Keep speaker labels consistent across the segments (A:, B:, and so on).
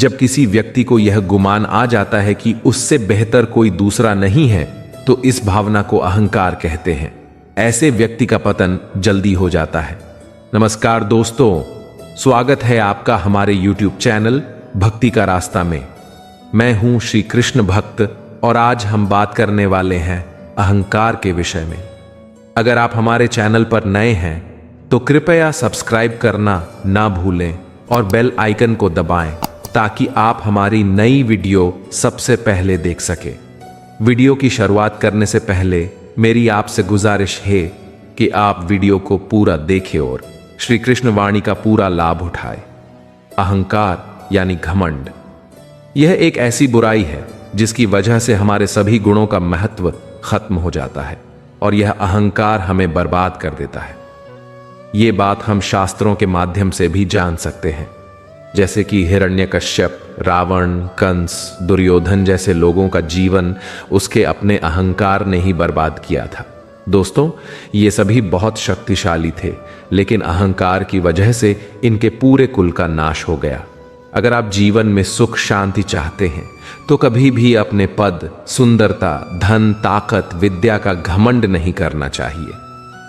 A: जब किसी व्यक्ति को यह गुमान आ जाता है कि उससे बेहतर कोई दूसरा नहीं है, तो इस भावना को अहंकार कहते हैं। ऐसे व्यक्ति का पतन जल्दी हो जाता है। नमस्कार दोस्तों, स्वागत है आपका हमारे YouTube चैनल भक्ति का रास्ता में। मैं हूं श्री कृष्ण भक्त और आज हम बात करने वाले हैं अहंकार के विषय में। अगर आप हमारे चैनल पर नए हैं तो कृपया सब्सक्राइब करना ना भूलें और बेल आइकन को दबाएं ताकि आप हमारी नई वीडियो सबसे पहले देख सकें। वीडियो की शुरुआत करने से पहले मेरी आपसे गुजारिश है कि आप वीडियो को पूरा देखें और श्री कृष्ण वाणी का पूरा लाभ उठाएं। अहंकार यानी घमंड, यह एक ऐसी बुराई है जिसकी वजह से हमारे सभी गुणों का महत्व खत्म हो जाता है और यह अहंकार हमें बर्बाद कर देता है। ये बात हम शास्त्रों के माध्यम से भी जान सकते हैं, जैसे कि हिरण्यकश्यप, रावण, कंस, दुर्योधन जैसे लोगों का जीवन उसके अपने अहंकार ने ही बर्बाद किया था। दोस्तों, ये सभी बहुत शक्तिशाली थे, लेकिन अहंकार की वजह से इनके पूरे कुल का नाश हो गया। अगर आप जीवन में सुख शांति चाहते हैं तो कभी भी अपने पद, सुंदरता, धन, ताकत, विद्या का घमंड नहीं करना चाहिए।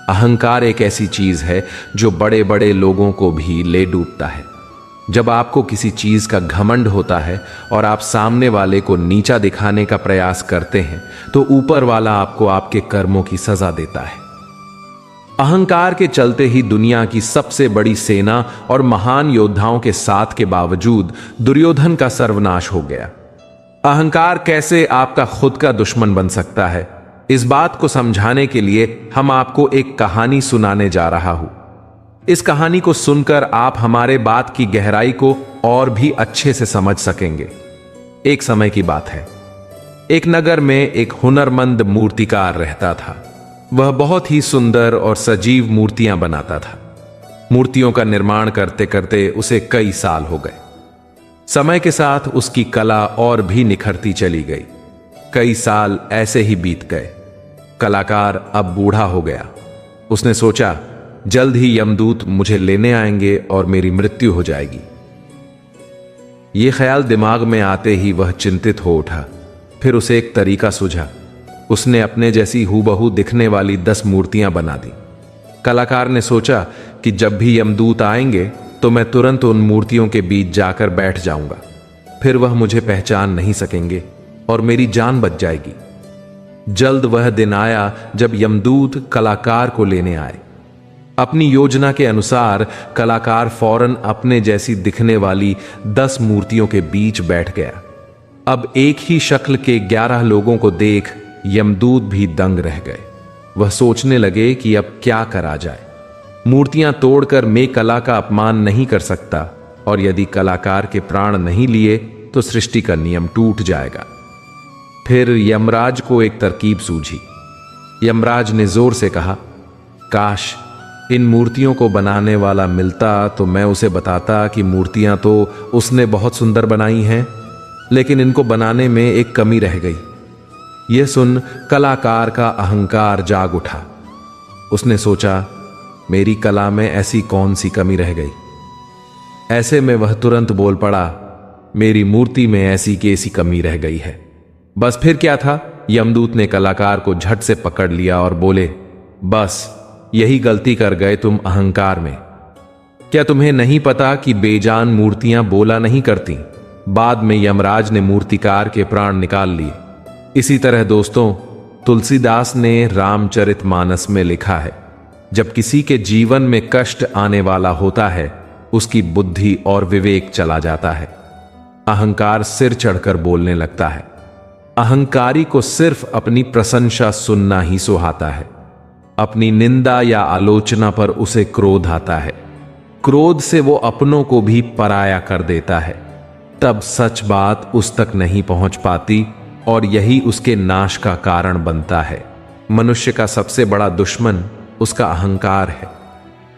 A: अहंकार एक ऐसी चीज है जो बड़े बड़े लोगों को भी ले डूबता है। जब आपको किसी चीज का घमंड होता है और आप सामने वाले को नीचा दिखाने का प्रयास करते हैं तो ऊपर वाला आपको आपके कर्मों की सजा देता है। अहंकार के चलते ही दुनिया की सबसे बड़ी सेना और महान योद्धाओं के साथ के बावजूद दुर्योधन का सर्वनाश हो गया। अहंकार कैसे आपका खुद का दुश्मन बन सकता है, इस बात को समझाने के लिए हम आपको एक कहानी सुनाने जा रहा हूं। इस कहानी को सुनकर आप हमारे बात की गहराई को और भी अच्छे से समझ सकेंगे। एक समय की बात है, एक नगर में एक हुनरमंद मूर्तिकार रहता था। वह बहुत ही सुंदर और सजीव मूर्तियां बनाता था। मूर्तियों का निर्माण करते करते उसे कई साल हो गए। समय के साथ उसकी कला और भी निखरती चली गई। कई साल ऐसे ही बीत गए। कलाकार अब बूढ़ा हो गया। उसने सोचा, जल्द ही यमदूत मुझे लेने आएंगे और मेरी मृत्यु हो जाएगी। यह ख्याल दिमाग में आते ही वह चिंतित हो उठा। फिर उसे एक तरीका सूझा। उसने अपने जैसी हूबहू दिखने वाली 10 मूर्तियां बना दी। कलाकार ने सोचा कि जब भी यमदूत आएंगे तो मैं तुरंत उन मूर्तियों के बीच जाकर बैठ जाऊंगा। फिर वह मुझे पहचान नहीं सकेंगे और मेरी जान बच जाएगी। जल्द वह दिन आया जब यमदूत कलाकार को लेने आए। अपनी योजना के अनुसार कलाकार फौरन अपने जैसी दिखने वाली 10 मूर्तियों के बीच बैठ गया। अब एक ही शक्ल के 11 लोगों को देख यमदूत भी दंग रह गए। वह सोचने लगे कि अब क्या करा जाए। मूर्तियां तोड़कर मैं कला का अपमान नहीं कर सकता और यदि कलाकार के प्राण नहीं लिए तो सृष्टि का नियम टूट जाएगा। फिर यमराज को एक तरकीब सूझी। यमराज ने जोर से कहा, काश इन मूर्तियों को बनाने वाला मिलता तो मैं उसे बताता कि मूर्तियां तो उसने बहुत सुंदर बनाई हैं, लेकिन इनको बनाने में एक कमी रह गई। यह सुन कलाकार का अहंकार जाग उठा। उसने सोचा, मेरी कला में ऐसी कौन सी कमी रह गई। ऐसे में वह तुरंत बोल पड़ा, मेरी मूर्ति में ऐसी कैसी कमी रह गई है। बस फिर क्या था, यमदूत ने कलाकार को झट से पकड़ लिया और बोले, बस यही गलती कर गए तुम अहंकार में। क्या तुम्हें नहीं पता कि बेजान मूर्तियां बोला नहीं करती। बाद में यमराज ने मूर्तिकार के प्राण निकाल लिए। इसी तरह दोस्तों, तुलसीदास ने रामचरितमानस में लिखा है, जब किसी के जीवन में कष्ट आने वाला होता है उसकी बुद्धि और विवेक चला जाता है। अहंकार सिर चढ़कर बोलने लगता है। अहंकारी को सिर्फ अपनी प्रशंसा सुनना ही सुहाता है। अपनी निंदा या आलोचना पर उसे क्रोध आता है। क्रोध से वो अपनों को भी पराया कर देता है। तब सच बात उस तक नहीं पहुंच पाती और यही उसके नाश का कारण बनता है। मनुष्य का सबसे बड़ा दुश्मन उसका अहंकार है।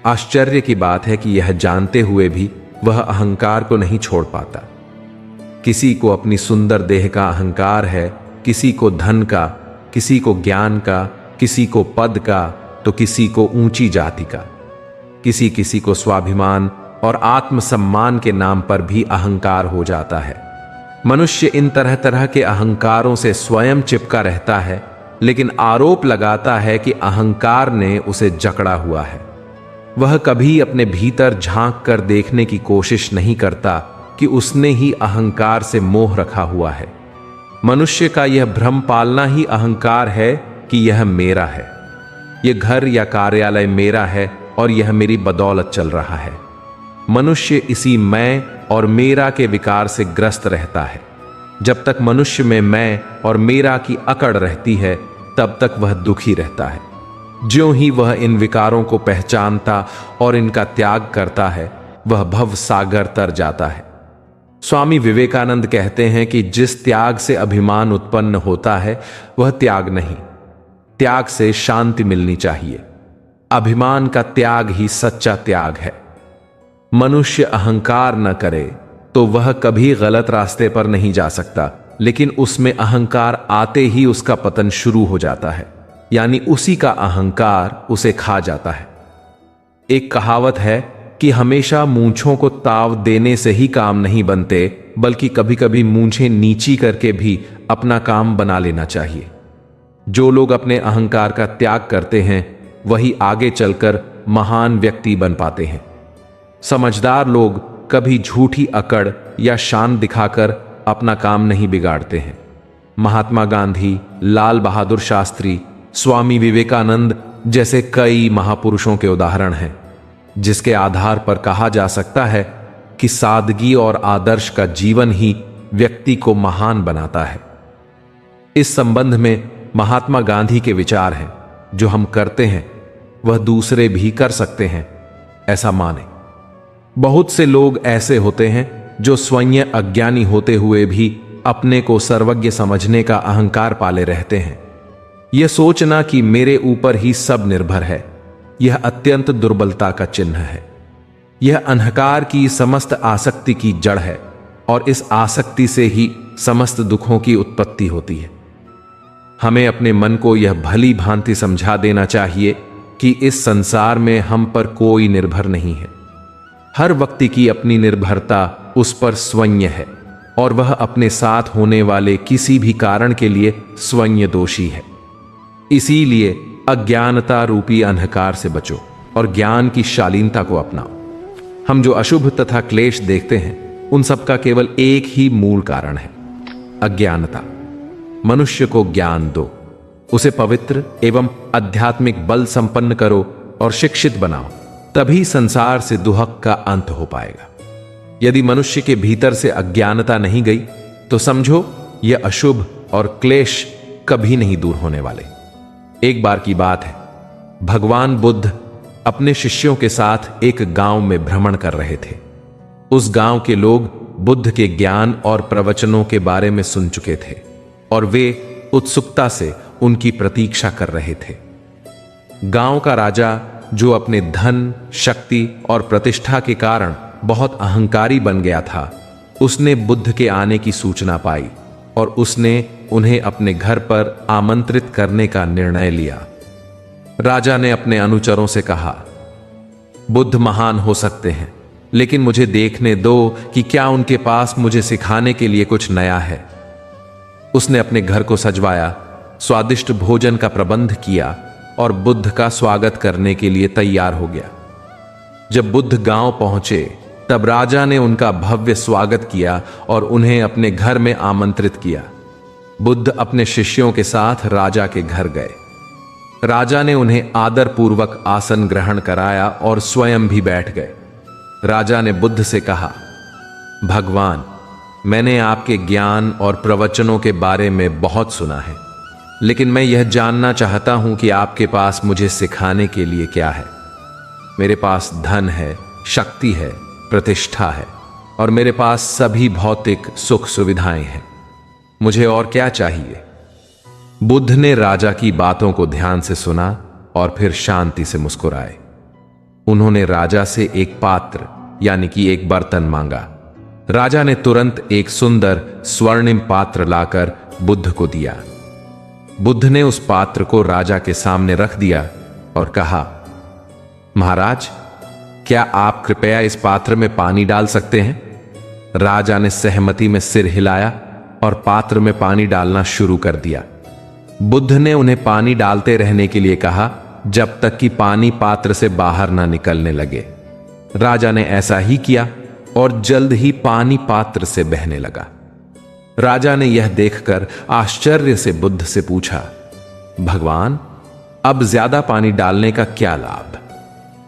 A: आश्चर्य की बात है कि यह जानते हुए भी वह अहंकार को नहीं छोड़ पाता। किसी को अपनी सुंदर देह का अहंकार है, किसी को धन का, किसी को ज्ञान का, किसी को पद का, तो किसी को ऊंची जाति का। किसी किसी को स्वाभिमान और आत्मसम्मान के नाम पर भी अहंकार हो जाता है। मनुष्य इन तरह तरह के अहंकारों से स्वयं चिपका रहता है, लेकिन आरोप लगाता है कि अहंकार ने उसे जकड़ा हुआ है। वह कभी अपने भीतर झांक कर देखने की कोशिश नहीं करता कि उसने ही अहंकार से मोह रखा हुआ है। मनुष्य का यह भ्रम पालना ही अहंकार है कि यह मेरा है, यह घर या कार्यालय मेरा है और यह मेरी बदौलत चल रहा है। मनुष्य इसी मैं और मेरा के विकार से ग्रस्त रहता है। जब तक मनुष्य में मैं और मेरा की अकड़ रहती है, तब तक वह दुखी रहता है। ज्यों ही वह इन विकारों को पहचानता और इनका त्याग करता है, वह भव सागर तर जाता है। स्वामी विवेकानंद कहते हैं कि जिस त्याग से अभिमान उत्पन्न होता है वह त्याग नहीं, त्याग से शांति मिलनी चाहिए। अभिमान का त्याग ही सच्चा त्याग है। मनुष्य अहंकार न करे तो वह कभी गलत रास्ते पर नहीं जा सकता, लेकिन उसमें अहंकार आते ही उसका पतन शुरू हो जाता है, यानी उसी का अहंकार उसे खा जाता है। एक कहावत है कि हमेशा मूंछों को ताव देने से ही काम नहीं बनते, बल्कि कभी कभी मूंछें नीची करके भी अपना काम बना लेना चाहिए। जो लोग अपने अहंकार का त्याग करते हैं वही आगे चलकर महान व्यक्ति बन पाते हैं। समझदार लोग कभी झूठी अकड़ या शान दिखाकर अपना काम नहीं बिगाड़ते हैं। महात्मा गांधी, लाल बहादुर शास्त्री, स्वामी विवेकानंद जैसे कई महापुरुषों के उदाहरण हैं, जिसके आधार पर कहा जा सकता है कि सादगी और आदर्श का जीवन ही व्यक्ति को महान बनाता है। इस संबंध में महात्मा गांधी के विचार हैं, जो हम करते हैं वह दूसरे भी कर सकते हैं, ऐसा माने। बहुत से लोग ऐसे होते हैं जो स्वयं अज्ञानी होते हुए भी अपने को सर्वज्ञ समझने का अहंकार पाले रहते हैं। यह सोचना कि मेरे ऊपर ही सब निर्भर है, यह अत्यंत दुर्बलता का चिन्ह है। यह अहंकार की समस्त आसक्ति की जड़ है और इस आसक्ति से ही समस्त दुखों की उत्पत्ति होती है। हमें अपने मन को यह भली भांति समझा देना चाहिए कि इस संसार में हम पर कोई निर्भर नहीं है। हर व्यक्ति की अपनी निर्भरता उस पर स्वयं है और वह अपने साथ होने वाले किसी भी कारण के लिए स्वयं दोषी है। इसीलिए अज्ञानता रूपी अंधकार से बचो और ज्ञान की शालीनता को अपनाओ। हम जो अशुभ तथा क्लेश देखते हैं उन सब का केवल एक ही मूल कारण है, अज्ञानता। मनुष्य को ज्ञान दो, उसे पवित्र एवं आध्यात्मिक बल संपन्न करो और शिक्षित बनाओ, तभी संसार से दुहक का अंत हो पाएगा। यदि मनुष्य के भीतर से अज्ञानता नहीं गई तो समझो यह अशुभ और क्लेश कभी नहीं दूर होने वाले। एक बार की बात है, भगवान बुद्ध अपने शिष्यों के साथ एक गांव में भ्रमण कर रहे थे। उस गांव के लोग बुद्ध के ज्ञान और प्रवचनों के बारे में सुन चुके थे और वे उत्सुकता से उनकी प्रतीक्षा कर रहे थे। गांव का राजा, जो अपने धन, शक्ति और प्रतिष्ठा के कारण बहुत अहंकारी बन गया था, उसने बुद्ध के आने की सूचना पाई और उसने उन्हें अपने घर पर आमंत्रित करने का निर्णय लिया। राजा ने अपने अनुचरों से कहा, बुद्ध महान हो सकते हैं, लेकिन मुझे देखने दो कि क्या उनके पास मुझे सिखाने के लिए कुछ नया है। उसने अपने घर को सजवाया, स्वादिष्ट भोजन का प्रबंध किया और बुद्ध का स्वागत करने के लिए तैयार हो गया। जब बुद्ध गांव पहुंचे तब राजा ने उनका भव्य स्वागत किया और उन्हें अपने घर में आमंत्रित किया। बुद्ध अपने शिष्यों के साथ राजा के घर गए। राजा ने उन्हें आदर पूर्वक आसन ग्रहण कराया और स्वयं भी बैठ गए। राजा ने बुद्ध से कहा, भगवान, मैंने आपके ज्ञान और प्रवचनों के बारे में बहुत सुना है, लेकिन मैं यह जानना चाहता हूं कि आपके पास मुझे सिखाने के लिए क्या है। मेरे पास धन है, शक्ति है, प्रतिष्ठा है और मेरे पास सभी भौतिक सुख सुविधाएं हैं। मुझे और क्या चाहिए? बुद्ध ने राजा की बातों को ध्यान से सुना और फिर शांति से मुस्कुराए। उन्होंने राजा से एक पात्र यानी कि एक बर्तन मांगा। राजा ने तुरंत एक सुंदर स्वर्णिम पात्र लाकर बुद्ध को दिया। बुद्ध ने उस पात्र को राजा के सामने रख दिया और कहा, महाराज, क्या आप कृपया इस पात्र में पानी डाल सकते हैं? राजा ने सहमति में सिर हिलाया और पात्र में पानी डालना शुरू कर दिया। बुद्ध ने उन्हें पानी डालते रहने के लिए कहा जब तक कि पानी पात्र से बाहर ना निकलने लगे। राजा ने ऐसा ही किया और जल्द ही पानी पात्र से बहने लगा। राजा ने यह देखकर आश्चर्य से बुद्ध से पूछा, भगवान, अब ज्यादा पानी डालने का क्या लाभ?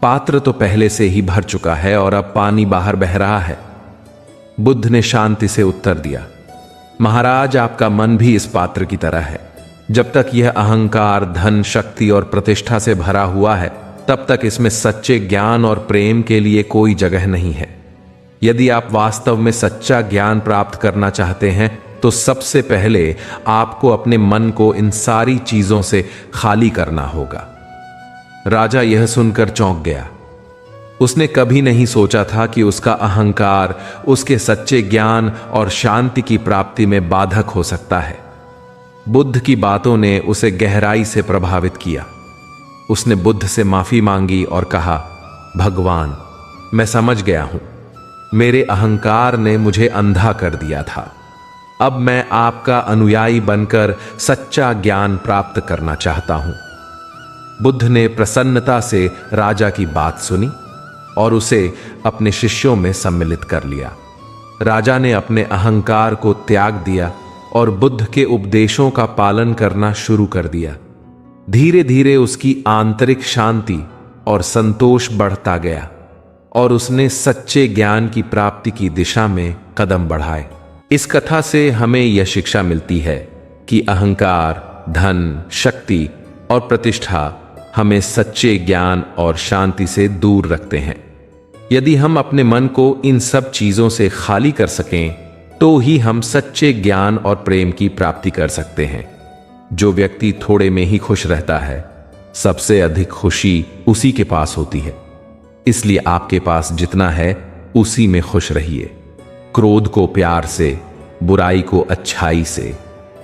A: पात्र तो पहले से ही भर चुका है और अब पानी बाहर बह रहा है। बुद्ध ने शांति से उत्तर दिया, महाराज, आपका मन भी इस पात्र की तरह है। जब तक यह अहंकार, धन, शक्ति और प्रतिष्ठा से भरा हुआ है, तब तक इसमें सच्चे ज्ञान और प्रेम के लिए कोई जगह नहीं है। यदि आप वास्तव में सच्चा ज्ञान प्राप्त करना चाहते हैं तो सबसे पहले आपको अपने मन को इन सारी चीजों से खाली करना होगा। राजा यह सुनकर चौंक गया। उसने कभी नहीं सोचा था कि उसका अहंकार उसके सच्चे ज्ञान और शांति की प्राप्ति में बाधक हो सकता है। बुद्ध की बातों ने उसे गहराई से प्रभावित किया। उसने बुद्ध से माफी मांगी और कहा, भगवान, मैं समझ गया हूं, मेरे अहंकार ने मुझे अंधा कर दिया था। अब मैं आपका अनुयायी बनकर सच्चा ज्ञान प्राप्त करना चाहता हूं। बुद्ध ने प्रसन्नता से राजा की बात सुनी और उसे अपने शिष्यों में सम्मिलित कर लिया। राजा ने अपने अहंकार को त्याग दिया और बुद्ध के उपदेशों का पालन करना शुरू कर दिया। धीरे धीरे उसकी आंतरिक शांति और संतोष बढ़ता गया और उसने सच्चे ज्ञान की प्राप्ति की दिशा में कदम बढ़ाए। इस कथा से हमें यह शिक्षा मिलती है कि अहंकार, धन, शक्ति और प्रतिष्ठा हमें सच्चे ज्ञान और शांति से दूर रखते हैं। यदि हम अपने मन को इन सब चीजों से खाली कर सकें तो ही हम सच्चे ज्ञान और प्रेम की प्राप्ति कर सकते हैं। जो व्यक्ति थोड़े में ही खुश रहता है, सबसे अधिक खुशी उसी के पास होती है। इसलिए आपके पास जितना है उसी में खुश रहिए। क्रोध को प्यार से, बुराई को अच्छाई से,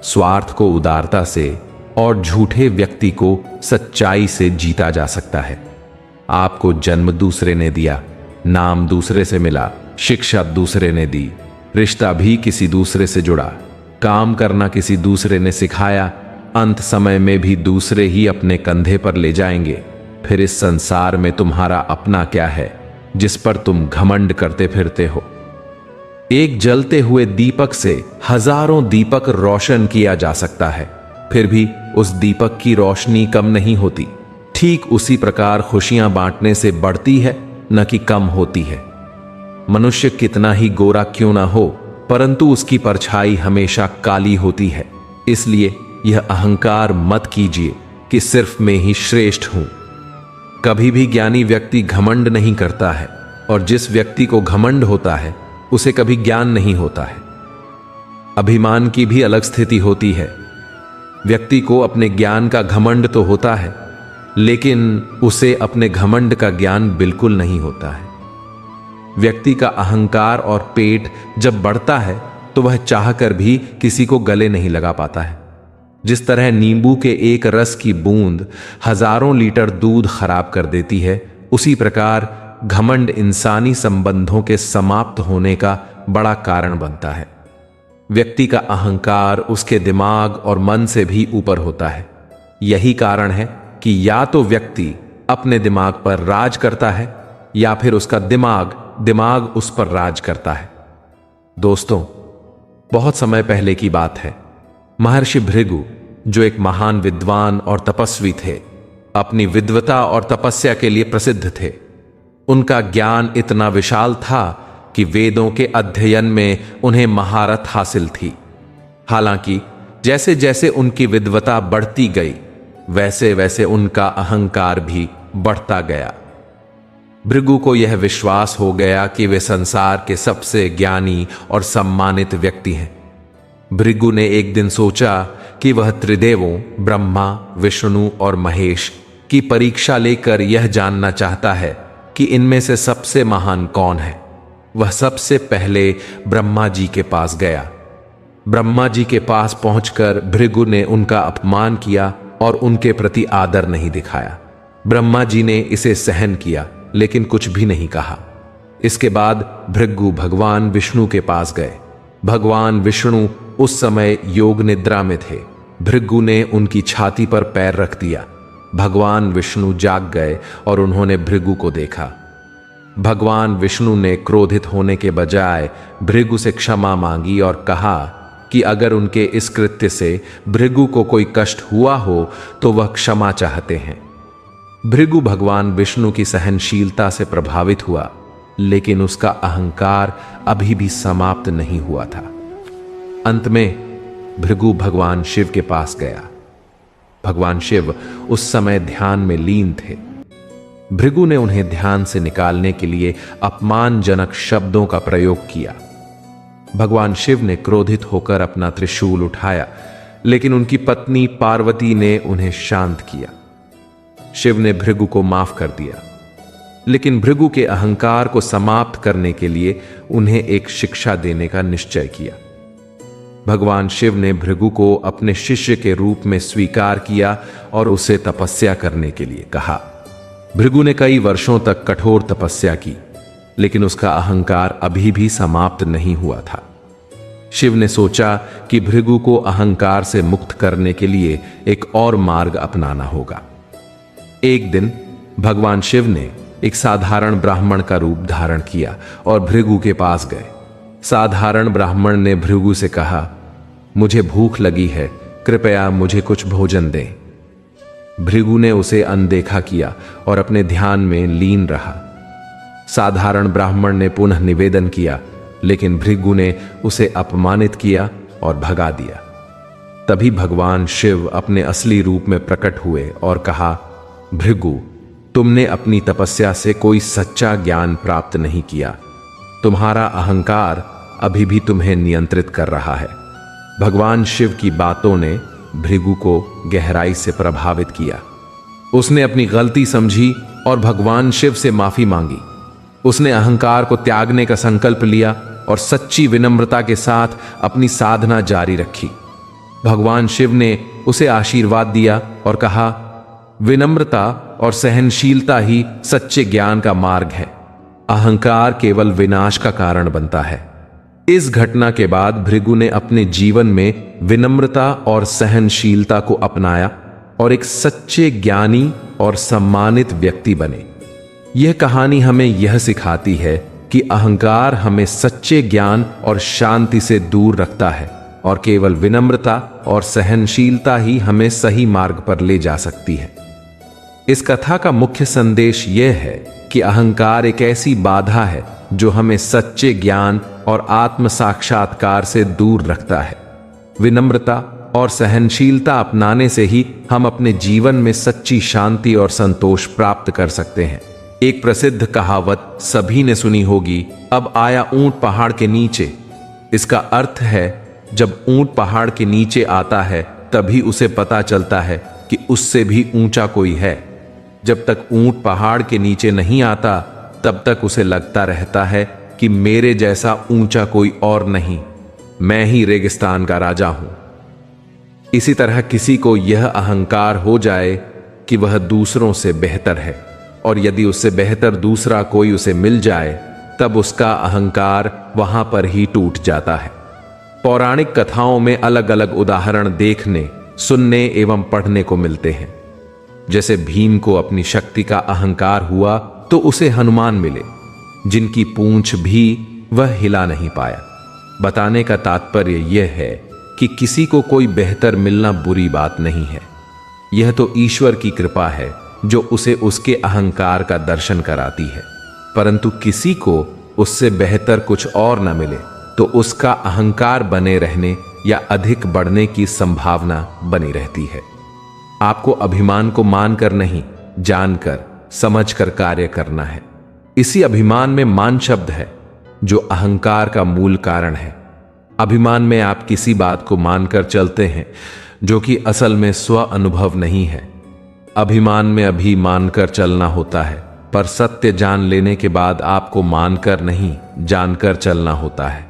A: स्वार्थ को उदारता से और झूठे व्यक्ति को सच्चाई से जीता जा सकता है। आपको जन्म दूसरे ने दिया, नाम दूसरे से मिला, शिक्षा दूसरे ने दी, रिश्ता भी किसी दूसरे से जुड़ा, काम करना किसी दूसरे ने सिखाया, अंत समय में भी दूसरे ही अपने कंधे पर ले जाएंगे। फिर इस संसार में तुम्हारा अपना क्या है जिस पर तुम घमंड करते फिरते हो? एक जलते हुए दीपक से हजारों दीपक रोशन किया जा सकता है, फिर भी उस दीपक की रोशनी कम नहीं होती। ठीक उसी प्रकार खुशियां बांटने से बढ़ती है, न कि कम होती है। मनुष्य कितना ही गोरा क्यों ना हो, परंतु उसकी परछाई हमेशा काली होती है। इसलिए यह अहंकार मत कीजिए कि सिर्फ मैं ही श्रेष्ठ हूं। कभी भी ज्ञानी व्यक्ति घमंड नहीं करता है, और जिस व्यक्ति को घमंड होता है उसे कभी ज्ञान नहीं होता है। अभिमान की भी अलग स्थिति होती है। व्यक्ति को अपने ज्ञान का घमंड तो होता है, लेकिन उसे अपने घमंड का ज्ञान बिल्कुल नहीं होता है। व्यक्ति का अहंकार और पेट जब बढ़ता है तो वह चाहकर भी किसी को गले नहीं लगा पाता है। जिस तरह नींबू के एक रस की बूंद हजारों लीटर दूध खराब कर देती है, उसी प्रकार घमंड इंसानी संबंधों के समाप्त होने का बड़ा कारण बनता है। व्यक्ति का अहंकार उसके दिमाग और मन से भी ऊपर होता है। यही कारण है कि या तो व्यक्ति अपने दिमाग पर राज करता है या फिर उसका दिमाग उस पर राज करता है। दोस्तों, बहुत समय पहले की बात है। महर्षि भृगु, जो एक महान विद्वान और तपस्वी थे, अपनी विद्वता और तपस्या के लिए प्रसिद्ध थे। उनका ज्ञान इतना विशाल था कि वेदों के अध्ययन में उन्हें महारत हासिल थी। हालांकि जैसे जैसे उनकी विद्वता बढ़ती गई, वैसे वैसे उनका अहंकार भी बढ़ता गया। भृगु को यह विश्वास हो गया कि वे संसार के सबसे ज्ञानी और सम्मानित व्यक्ति हैं। भृगु ने एक दिन सोचा कि वह त्रिदेवों ब्रह्मा, विष्णु और महेश की परीक्षा लेकर यह जानना चाहता है कि इनमें से सबसे महान कौन है। वह सबसे पहले ब्रह्मा जी के पास गया। ब्रह्मा जी के पास पहुंचकर भृगु ने उनका अपमान किया और उनके प्रति आदर नहीं दिखाया। ब्रह्मा जी ने इसे सहन किया, लेकिन कुछ भी नहीं कहा। इसके बाद भृगु भगवान विष्णु के पास गए। भगवान विष्णु उस समय योग निद्रा में थे। भृगु ने उनकी छाती पर पैर रख दिया। भगवान विष्णु जाग गए और उन्होंने भृगु को देखा। भगवान विष्णु ने क्रोधित होने के बजाय भृगु से क्षमा मांगी और कहा कि अगर उनके इस कृत्य से भृगु को कोई कष्ट हुआ हो तो वह क्षमा चाहते हैं। भृगु भगवान विष्णु की सहनशीलता से प्रभावित हुआ, लेकिन उसका अहंकार अभी भी समाप्त नहीं हुआ था। अंत में भृगु भगवान शिव के पास गया। भगवान शिव उस समय ध्यान में लीन थे। भृगु ने उन्हें ध्यान से निकालने के लिए अपमानजनक शब्दों का प्रयोग किया। भगवान शिव ने क्रोधित होकर अपना त्रिशूल उठाया, लेकिन उनकी पत्नी पार्वती ने उन्हें शांत किया। शिव ने भृगु को माफ कर दिया, लेकिन भृगु के अहंकार को समाप्त करने के लिए उन्हें एक शिक्षा देने का निश्चय किया। भगवान शिव ने भृगु को अपने शिष्य के रूप में स्वीकार किया और उसे तपस्या करने के लिए कहा। भृगु ने कई वर्षों तक कठोर तपस्या की, लेकिन उसका अहंकार अभी भी समाप्त नहीं हुआ था। शिव ने सोचा कि भृगु को अहंकार से मुक्त करने के लिए एक और मार्ग अपनाना होगा। एक दिन भगवान शिव ने एक साधारण ब्राह्मण का रूप धारण किया और भृगु के पास गए। साधारण ब्राह्मण ने भृगु से कहा, मुझे भूख लगी है, कृपया मुझे कुछ भोजन दें। भृगु ने उसे अनदेखा किया और अपने ध्यान में लीन रहा। साधारण ब्राह्मण ने पुनः निवेदन किया, लेकिन भृगु ने उसे अपमानित किया और भगा दिया। तभी भगवान शिव अपने असली रूप में प्रकट हुए और कहा, भृगु, तुमने अपनी तपस्या से कोई सच्चा ज्ञान प्राप्त नहीं किया। तुम्हारा अहंकार अभी भी तुम्हें नियंत्रित कर रहा है। भगवान शिव की बातों ने भृगु को गहराई से प्रभावित किया। उसने अपनी गलती समझी और भगवान शिव से माफी मांगी। उसने अहंकार को त्यागने का संकल्प लिया और सच्ची विनम्रता के साथ अपनी साधना जारी रखी। भगवान शिव ने उसे आशीर्वाद दिया और कहा, विनम्रता और सहनशीलता ही सच्चे ज्ञान का मार्ग है। अहंकार केवल विनाश का कारण बनता है। इस घटना के बाद भृगु ने अपने जीवन में विनम्रता और सहनशीलता को अपनाया और एक सच्चे ज्ञानी और सम्मानित व्यक्ति बने। यह कहानी हमें यह सिखाती है कि अहंकार हमें सच्चे ज्ञान और शांति से दूर रखता है और केवल विनम्रता और सहनशीलता ही हमें सही मार्ग पर ले जा सकती है। इस कथा का मुख्य संदेश यह है कि अहंकार एक ऐसी बाधा है जो हमें सच्चे ज्ञान और आत्म साक्षात्कार से दूर रखता है। विनम्रता और सहनशीलता अपनाने से ही हम अपने जीवन में सच्ची शांति और संतोष प्राप्त कर सकते हैं। एक प्रसिद्ध कहावत सभी ने सुनी होगी, अब आया ऊंट पहाड़ के नीचे। इसका अर्थ है, जब ऊंट पहाड़ के नीचे आता है तभी उसे पता चलता है कि उससे भी ऊंचा कोई है। जब तक ऊंट पहाड़ के नीचे नहीं आता तब तक उसे लगता रहता है कि मेरे जैसा ऊंचा कोई और नहीं, मैं ही रेगिस्तान का राजा हूं। इसी तरह किसी को यह अहंकार हो जाए कि वह दूसरों से बेहतर है और यदि उससे बेहतर दूसरा कोई उसे मिल जाए तब उसका अहंकार वहां पर ही टूट जाता है। पौराणिक कथाओं में अलग अलग उदाहरण देखने, सुनने एवं पढ़ने को मिलते हैं। जैसे भीम को अपनी शक्ति का अहंकार हुआ तो उसे हनुमान मिले, जिनकी पूंछ भी वह हिला नहीं पाया। बताने का तात्पर्य यह है कि किसी को कोई बेहतर मिलना बुरी बात नहीं है। यह तो ईश्वर की कृपा है जो उसे उसके अहंकार का दर्शन कराती है। परंतु किसी को उससे बेहतर कुछ और न मिले तो उसका अहंकार बने रहने या अधिक बढ़ने की संभावना बनी रहती है। आपको अभिमान को मानकर नहीं, जानकर समझकर कार्य करना है। इसी अभिमान में मान शब्द है जो अहंकार का मूल कारण है। अभिमान में आप किसी बात को मानकर चलते हैं जो कि असल में स्व अनुभव नहीं है। अभिमान में अभी मानकर चलना होता है, पर सत्य जान लेने के बाद आपको मानकर नहीं, जानकर चलना होता है।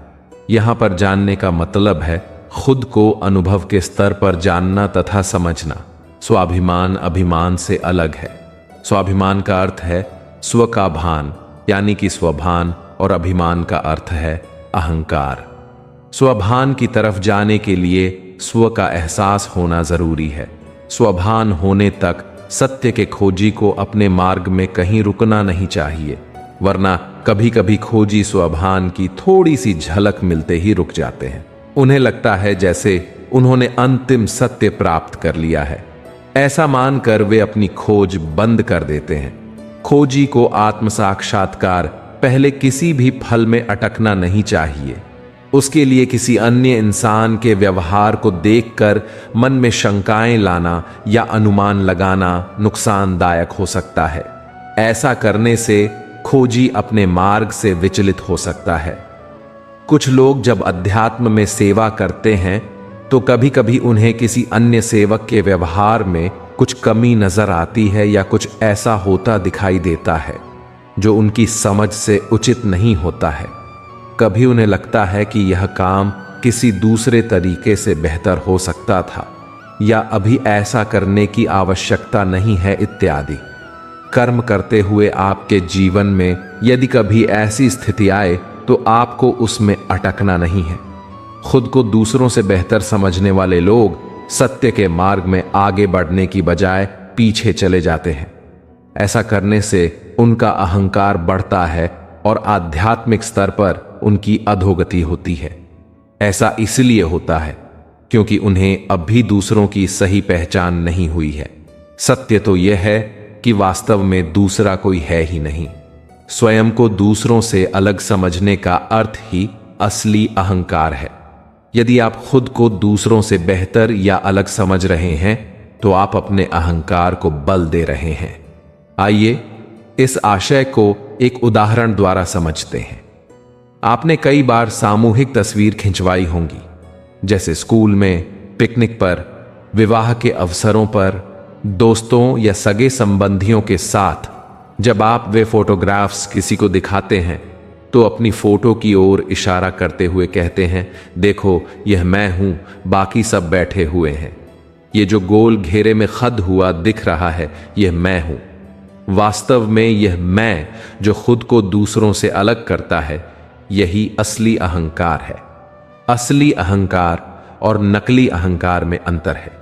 A: यहां पर जानने का मतलब है खुद को अनुभव के स्तर पर जानना तथा समझना। स्वाभिमान अभिमान से अलग है। स्वाभिमान का अर्थ है स्व का भान यानी कि स्वभान और अभिमान का अर्थ है अहंकार। स्वभान की तरफ जाने के लिए स्व का एहसास होना जरूरी है। स्वभान होने तक सत्य के खोजी को अपने मार्ग में कहीं रुकना नहीं चाहिए, वरना कभी कभी खोजी स्वभान की थोड़ी सी झलक मिलते ही रुक जाते हैं। उन्हें लगता है जैसे उन्होंने अंतिम सत्य प्राप्त कर लिया है। ऐसा मानकर वे अपनी खोज बंद कर देते हैं। खोजी को आत्म साक्षात्कार पहले किसी भी फल में अटकना नहीं चाहिए। उसके लिए किसी अन्य इंसान के व्यवहार को देखकर मन में शंकाएं लाना या अनुमान लगाना नुकसानदायक हो सकता है। ऐसा करने से खोजी अपने मार्ग से विचलित हो सकता है। कुछ लोग जब अध्यात्म में सेवा करते हैं तो कभी कभी उन्हें किसी अन्य सेवक के व्यवहार में कुछ कमी नजर आती है या कुछ ऐसा होता दिखाई देता है जो उनकी समझ से उचित नहीं होता है। कभी उन्हें लगता है कि यह काम किसी दूसरे तरीके से बेहतर हो सकता था या अभी ऐसा करने की आवश्यकता नहीं है इत्यादि। कर्म करते हुए आपके जीवन में यदि कभी ऐसी स्थिति आए तो आपको उसमें अटकना नहीं है। खुद को दूसरों से बेहतर समझने वाले लोग सत्य के मार्ग में आगे बढ़ने की बजाय पीछे चले जाते हैं। ऐसा करने से उनका अहंकार बढ़ता है और आध्यात्मिक स्तर पर उनकी अधोगति होती है। ऐसा इसलिए होता है क्योंकि उन्हें अब भी दूसरों की सही पहचान नहीं हुई है। सत्य तो यह है कि वास्तव में दूसरा कोई है ही नहीं। स्वयं को दूसरों से अलग समझने का अर्थ ही असली अहंकार है। यदि आप खुद को दूसरों से बेहतर या अलग समझ रहे हैं तो आप अपने अहंकार को बल दे रहे हैं। आइए इस आशय को एक उदाहरण द्वारा समझते हैं। आपने कई बार सामूहिक तस्वीर खिंचवाई होंगी, जैसे स्कूल में, पिकनिक पर, विवाह के अवसरों पर, दोस्तों या सगे संबंधियों के साथ। जब आप वे फोटोग्राफ्स किसी को दिखाते हैं तो अपनी फोटो की ओर इशारा करते हुए कहते हैं, देखो यह मैं हूं, बाकी सब बैठे हुए हैं। ये जो गोल घेरे में खद हुआ दिख रहा है यह मैं हूं। वास्तव में यह मैं जो खुद को दूसरों से अलग करता है, यही असली अहंकार है। असली अहंकार और नकली अहंकार में अंतर है।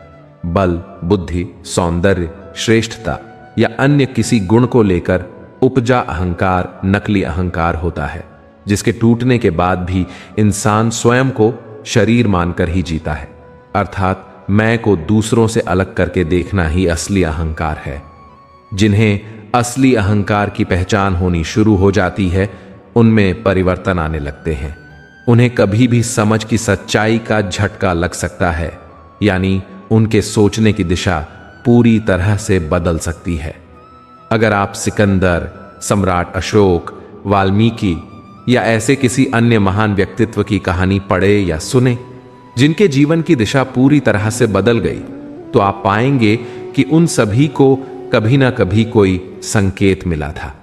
A: बल, बुद्धि, सौंदर्य, श्रेष्ठता या अन्य किसी गुण को लेकर उपजा अहंकार नकली अहंकार होता है, जिसके टूटने के बाद भी इंसान स्वयं को शरीर मानकर ही जीता है। अर्थात मैं को दूसरों से अलग करके देखना ही असली अहंकार है। जिन्हें असली अहंकार की पहचान होनी शुरू हो जाती है उनमें परिवर्तन आने लगते हैं। उन्हें कभी भी समझ की सच्चाई का झटका लग सकता है, यानी उनके सोचने की दिशा पूरी तरह से बदल सकती है। अगर आप सिकंदर, सम्राट अशोक, वाल्मीकि या ऐसे किसी अन्य महान व्यक्तित्व की कहानी पढ़े या सुने जिनके जीवन की दिशा पूरी तरह से बदल गई, तो आप पाएंगे कि उन सभी को कभी ना कभी कोई संकेत मिला था।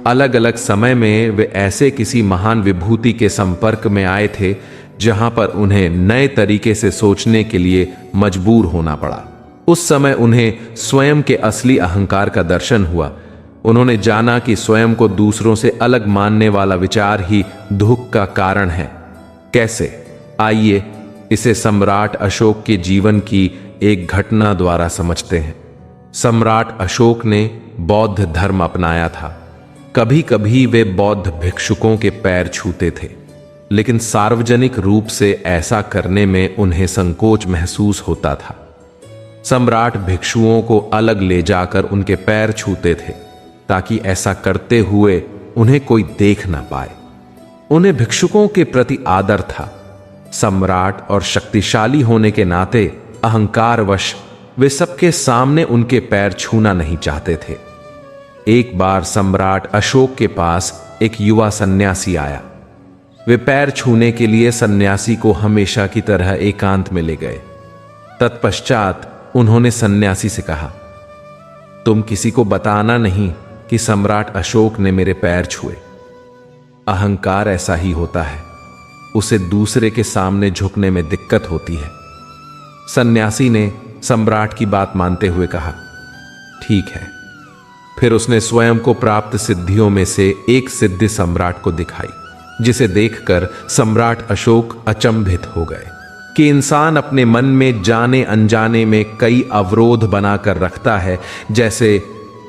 A: अलग अलग समय में वे ऐसे किसी महान विभूति के संपर्क में आए थे जहां पर उन्हें नए तरीके से सोचने के लिए मजबूर होना पड़ा। उस समय उन्हें स्वयं के असली अहंकार का दर्शन हुआ। उन्होंने जाना कि स्वयं को दूसरों से अलग मानने वाला विचार ही दुख का कारण है। कैसे? आइए इसे सम्राट अशोक के जीवन की एक घटना द्वारा समझते हैं। सम्राट अशोक ने बौद्ध धर्म अपनाया था। कभी कभी वे बौद्ध भिक्षुकों के पैर छूते थे, लेकिन सार्वजनिक रूप से ऐसा करने में उन्हें संकोच महसूस होता था। सम्राट भिक्षुओं को अलग ले जाकर उनके पैर छूते थे ताकि ऐसा करते हुए उन्हें कोई देख ना पाए। उन्हें भिक्षुकों के प्रति आदर था। सम्राट और शक्तिशाली होने के नाते अहंकारवश वे सबके सामने उनके पैर छूना नहीं चाहते थे। एक बार सम्राट अशोक के पास एक युवा सन्यासी आया। वे पैर छूने के लिए सन्यासी को हमेशा की तरह एकांत में ले गए। तत्पश्चात उन्होंने सन्यासी से कहा, तुम किसी को बताना नहीं कि सम्राट अशोक ने मेरे पैर छुए। अहंकार ऐसा ही होता है, उसे दूसरे के सामने झुकने में दिक्कत होती है। सन्यासी ने सम्राट की बात मानते हुए कहा, ठीक है, फिर उसने स्वयं को प्राप्त सिद्धियों में से एक सिद्धि सम्राट को दिखाई, जिसे देखकर सम्राट अशोक अचंभित हो गए कि इंसान अपने मन में जाने अनजाने में कई अवरोध बनाकर रखता है, जैसे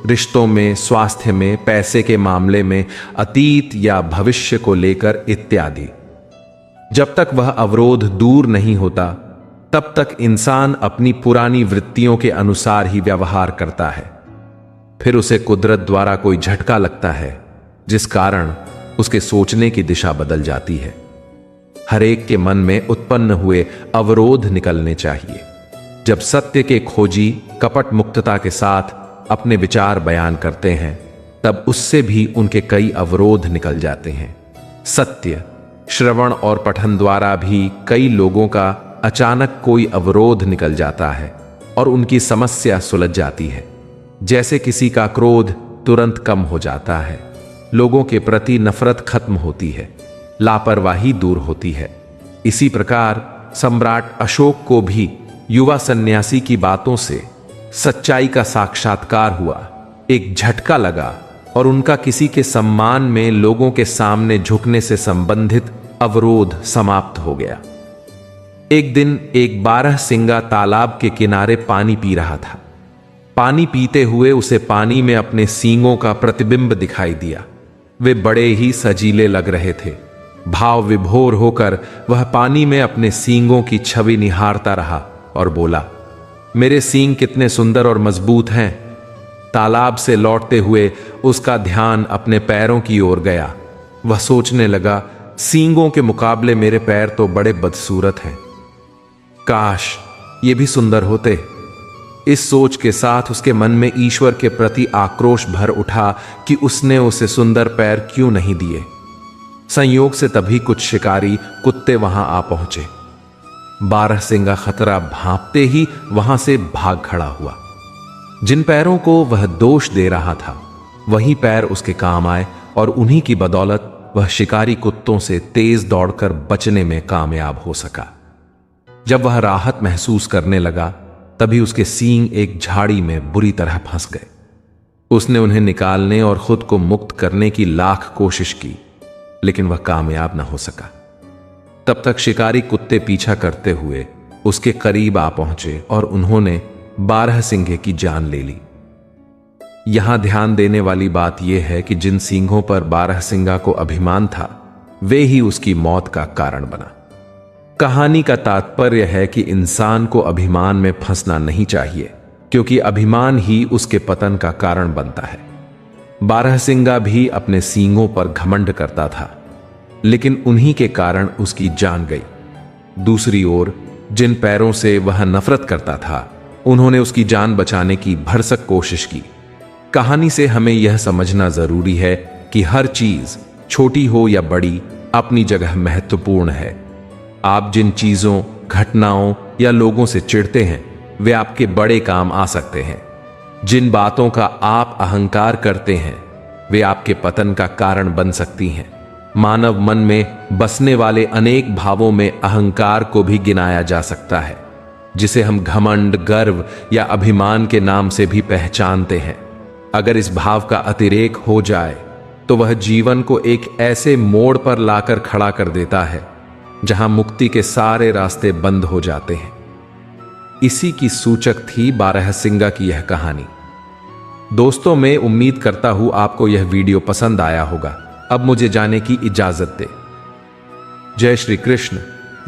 A: रिश्तों में, स्वास्थ्य में, पैसे के मामले में, अतीत या भविष्य को लेकर इत्यादि। जब तक वह अवरोध दूर नहीं होता तब तक इंसान अपनी पुरानी वृत्तियों के अनुसार ही व्यवहार करता है। फिर उसे कुदरत द्वारा कोई झटका लगता है, जिस कारण उसके सोचने की दिशा बदल जाती है। हर एक के मन में उत्पन्न हुए अवरोध निकलने चाहिए। जब सत्य के खोजी कपट मुक्तता के साथ अपने विचार बयान करते हैं, तब उससे भी उनके कई अवरोध निकल जाते हैं। सत्य श्रवण और पठन द्वारा भी कई लोगों का अचानक कोई अवरोध निकल जाता है और उनकी समस्या सुलझ जाती है। जैसे किसी का क्रोध तुरंत कम हो जाता है, लोगों के प्रति नफरत खत्म होती है, लापरवाही दूर होती है। इसी प्रकार सम्राट अशोक को भी युवा सन्यासी की बातों से सच्चाई का साक्षात्कार हुआ, एक झटका लगा और उनका किसी के सम्मान में लोगों के सामने झुकने से संबंधित अवरोध समाप्त हो गया। एक दिन एक 12 सिंगा तालाब के किनारे पानी पी रहा था। पानी पीते हुए उसे पानी में अपने सींगों का प्रतिबिंब दिखाई दिया। वे बड़े ही सजीले लग रहे थे। भाव विभोर होकर वह पानी में अपने सींगों की छवि निहारता रहा और बोला, मेरे सींग कितने सुंदर और मजबूत हैं। तालाब से लौटते हुए उसका ध्यान अपने पैरों की ओर गया। वह सोचने लगा, सींगों के मुकाबले मेरे पैर तो बड़े बदसूरत हैं, काश ये भी सुंदर होते। इस सोच के साथ उसके मन में ईश्वर के प्रति आक्रोश भर उठा कि उसने उसे सुंदर पैर क्यों नहीं दिए। संयोग से तभी कुछ शिकारी कुत्ते वहां आ पहुंचे। 12 सिंगा खतरा भांपते ही वहां से भाग खड़ा हुआ। जिन पैरों को वह दोष दे रहा था, वही पैर उसके काम आए और उन्हीं की बदौलत वह शिकारी कुत्तों से तेज दौड़कर बचने में कामयाब हो सका। जब वह राहत महसूस करने लगा, तभी उसके सींग एक झाड़ी में बुरी तरह फंस गए। उसने उन्हें निकालने और खुद को मुक्त करने की लाख कोशिश की, लेकिन वह कामयाब न हो सका। तब तक शिकारी कुत्ते पीछा करते हुए उसके करीब आ पहुंचे और उन्होंने 12 सिंगे की जान ले ली। यहां ध्यान देने वाली बात यह है कि जिन सिंहों पर 12 सिंगा को अभिमान था, वे ही उसकी मौत का कारण बना। कहानी का तात्पर्य है कि इंसान को अभिमान में फंसना नहीं चाहिए, क्योंकि अभिमान ही उसके पतन का कारण बनता है। 12 सिंगा भी अपने सींगों पर घमंड करता था, लेकिन उन्हीं के कारण उसकी जान गई। दूसरी ओर जिन पैरों से वह नफरत करता था, उन्होंने उसकी जान बचाने की भरसक कोशिश की। कहानी से हमें यह समझना जरूरी है कि हर चीज, छोटी हो या बड़ी, अपनी जगह महत्वपूर्ण है। आप जिन चीजों, घटनाओं या लोगों से चिढ़ते हैं, वे आपके बड़े काम आ सकते हैं। जिन बातों का आप अहंकार करते हैं, वे आपके पतन का कारण बन सकती हैं। मानव मन में बसने वाले अनेक भावों में अहंकार को भी गिनाया जा सकता है, जिसे हम घमंड, गर्व या अभिमान के नाम से भी पहचानते हैं। अगर इस भाव का अतिरेक हो जाए तो वह जीवन को एक ऐसे मोड़ पर लाकर खड़ा कर देता है जहां मुक्ति के सारे रास्ते बंद हो जाते हैं। इसी की सूचक थी 12 सिंगा की यह कहानी। दोस्तों, मैं उम्मीद करता हूं आपको यह वीडियो पसंद आया होगा। अब मुझे जाने की इजाजत दे। जय श्री कृष्ण।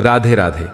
A: राधे राधे।